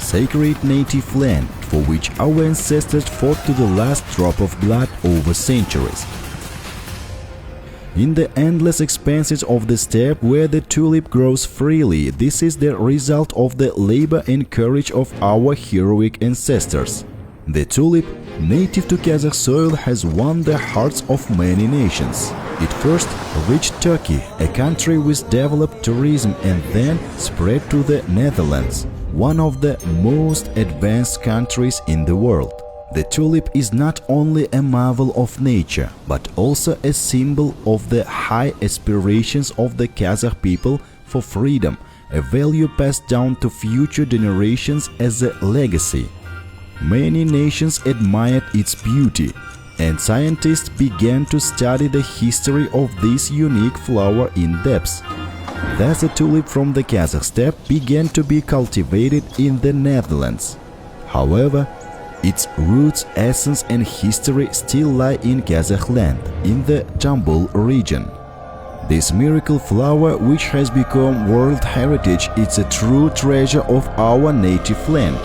sacred native land for which our ancestors fought to the last drop of blood over centuries. In the endless expanses of the steppe where the tulip grows freely, this is the result of the labor and courage of our heroic ancestors. The tulip, native to Kazakh soil, has won the hearts of many nations. It first reached Turkey, a country with developed tourism, and then spread to the Netherlands, one of the most advanced countries in the world. The tulip is not only a marvel of nature, but also a symbol of the high aspirations of the Kazakh people for freedom, a value passed down to future generations as a legacy. Many nations admired its beauty, and scientists began to study the history of this unique flower in depth. Thus, the tulip from the Kazakh steppe began to be cultivated in the Netherlands. However, its roots, essence and history still lie in Kazakh land, in the Zhambyl region. This miracle flower, which has become World Heritage, is a true treasure of our native land.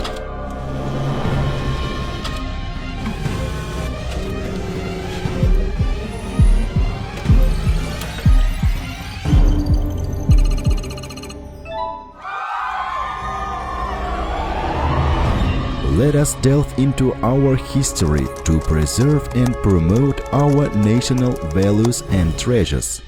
Let us delve into our history to preserve and promote our national values and treasures.